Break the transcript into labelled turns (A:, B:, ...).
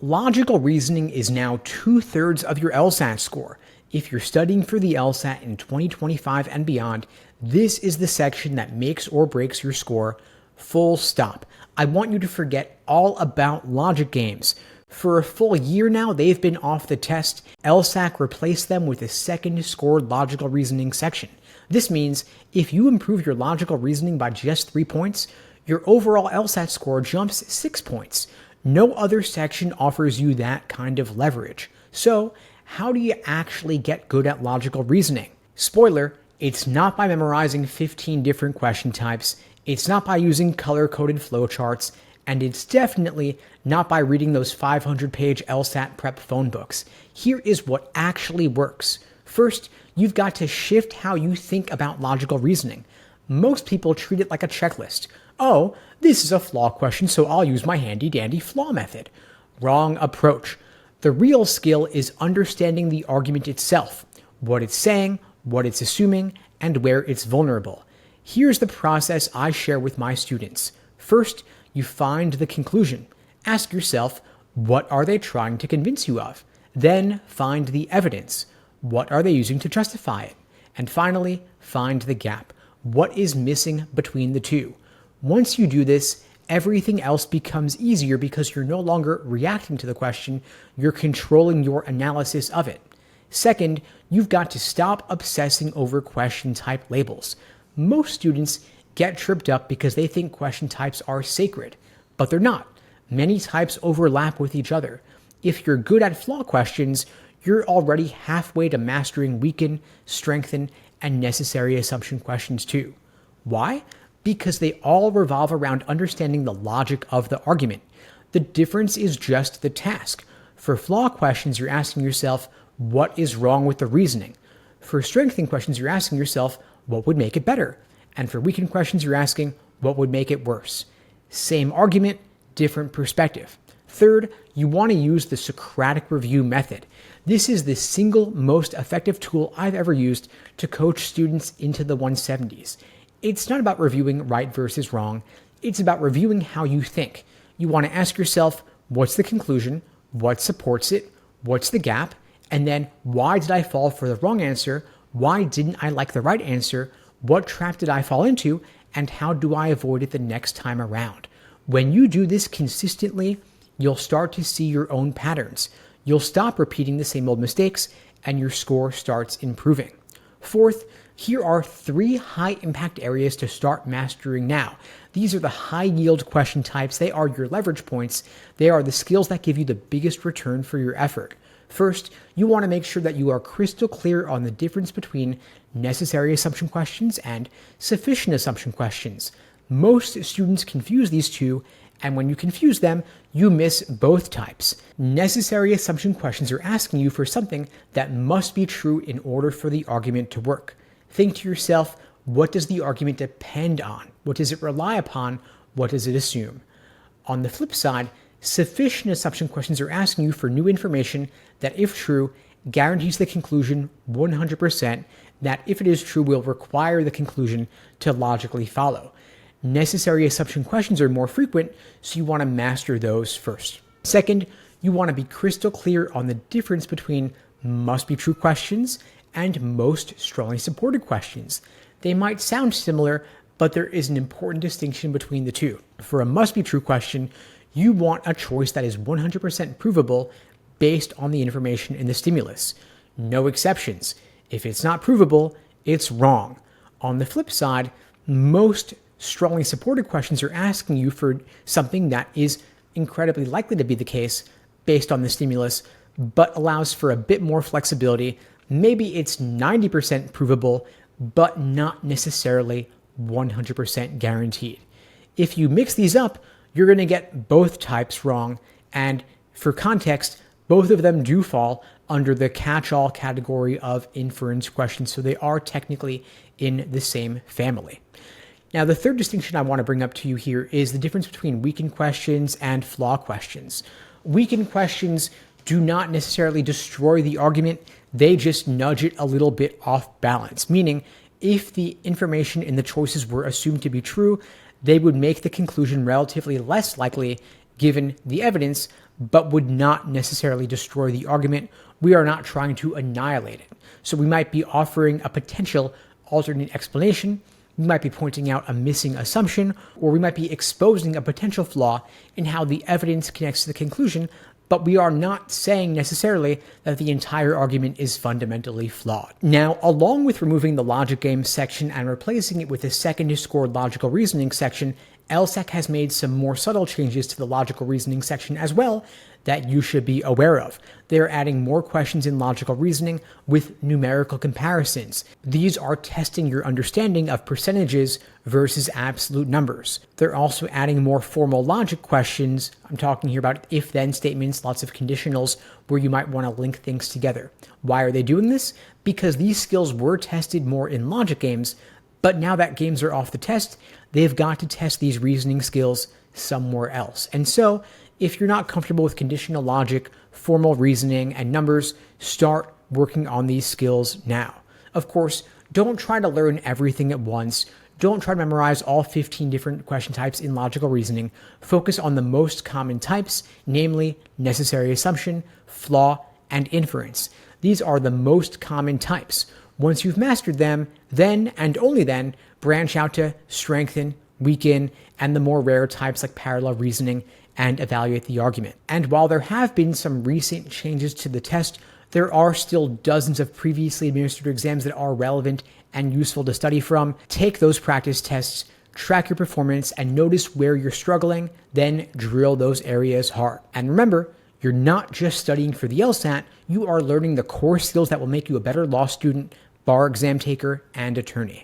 A: Logical reasoning is now 2/3 of your LSAT score. If you're studying for the LSAT in 2025 and beyond, this is the section that makes or breaks your score. Full stop. I want you to forget all about logic games. For a full year now, they've been off the test. LSAT replaced them with a second scored logical reasoning section. This means if you improve your logical reasoning by just 3 points, your overall LSAT score jumps 6 points. No other section offers you that kind of leverage. So, how do you actually get good at logical reasoning? Spoiler, it's not by memorizing 15 different question types, it's not by using color-coded flowcharts, and it's definitely not by reading those 500-page LSAT prep phone books. Here is what actually works. First, you've got to shift how you think about logical reasoning. Most people treat it like a checklist. Oh, this is a flaw question, so I'll use my handy-dandy flaw method. Wrong approach. The real skill is understanding the argument itself, what it's saying, what it's assuming, and where it's vulnerable. Here's the process I share with my students. First, you find the conclusion. Ask yourself, what are they trying to convince you of? Then find the evidence. What are they using to justify it? And finally, find the gap. What is missing between the two? Once you do this, everything else becomes easier because you're no longer reacting to the question, you're controlling your analysis of it. Second, you've got to stop obsessing over question type labels. Most students get tripped up because they think question types are sacred, but they're not. Many types overlap with each other. If you're good at flaw questions, you're already halfway to mastering weaken, strengthen, and necessary assumption questions too. Why? Because they all revolve around understanding the logic of the argument. The difference is just the task. For flaw questions, you're asking yourself, what is wrong with the reasoning? For strengthening questions, you're asking yourself, what would make it better? And for weaken questions, you're asking, what would make it worse? Same argument, different perspective. Third, you want to use the Socratic review method. This is the single most effective tool I've ever used to coach students into the 170s. It's not about reviewing right versus wrong. It's about reviewing how you think. You want to ask yourself, what's the conclusion? What supports it? What's the gap? And then, why did I fall for the wrong answer? Why didn't I like the right answer? What trap did I fall into? And how do I avoid it the next time around? When you do this consistently, you'll start to see your own patterns. You'll stop repeating the same old mistakes, and your score starts improving. Fourth, here are 3 high-impact areas to start mastering now. These are the high-yield question types. They are your leverage points. They are the skills that give you the biggest return for your effort. First, you want to make sure that you are crystal clear on the difference between necessary assumption questions and sufficient assumption questions. Most students confuse these two, and when you confuse them, you miss both types. Necessary assumption questions are asking you for something that must be true in order for the argument to work. Think to yourself, what does the argument depend on? What does it rely upon? What does it assume? On the flip side, sufficient assumption questions are asking you for new information that, if true, guarantees the conclusion 100%, that if it is true will require the conclusion to logically follow. Necessary assumption questions are more frequent, so you want to master those first. Second, you want to be crystal clear on the difference between must-be-true questions and most strongly supported questions. They might sound similar, but there is an important distinction between the two. For a must-be-true question, you want a choice that is 100% provable based on the information in the stimulus. No exceptions. If it's not provable, it's wrong. On the flip side, most strongly supported questions are asking you for something that is incredibly likely to be the case based on the stimulus, but allows for a bit more flexibility. Maybe it's 90% provable, but not necessarily 100% guaranteed. If you mix these up, you're going to get both types wrong, and for context, both of them do fall under the catch-all category of inference questions, so they are technically in the same family. Now, the third distinction I want to bring up to you here is the difference between weakened questions and flaw questions. Weakened questions do not necessarily destroy the argument, they just nudge it a little bit off balance, meaning if the information in the choices were assumed to be true, they would make the conclusion relatively less likely given the evidence, but would not necessarily destroy the argument. We are not trying to annihilate it. So we might be offering a potential alternate explanation, we might be pointing out a missing assumption, or we might be exposing a potential flaw in how the evidence connects to the conclusion, but we are not saying necessarily that the entire argument is fundamentally flawed. Now, along with removing the logic game section and replacing it with a second scored logical reasoning section, LSAC has made some more subtle changes to the logical reasoning section as well that you should be aware of. They're adding more questions in logical reasoning with numerical comparisons. These are testing your understanding of percentages versus absolute numbers. They're also adding more formal logic questions. I'm talking here about if-then statements, lots of conditionals where you might want to link things together. Why are they doing this? Because these skills were tested more in logic games, but now that games are off the test, they've got to test these reasoning skills somewhere else. And so, if you're not comfortable with conditional logic, formal reasoning, and numbers, start working on these skills now. Of course, don't try to learn everything at once. Don't try to memorize all 15 different question types in logical reasoning. Focus on the most common types, namely necessary assumption, flaw, and inference. These are the most common types. Once you've mastered them, then and only then, branch out to strengthen, weaken, and the more rare types like parallel reasoning, and evaluate the argument. And while there have been some recent changes to the test, there are still dozens of previously administered exams that are relevant and useful to study from. Take those practice tests, track your performance, and notice where you're struggling, then drill those areas hard. And remember, you're not just studying for the LSAT, you are learning the core skills that will make you a better law student, bar exam taker, and attorney.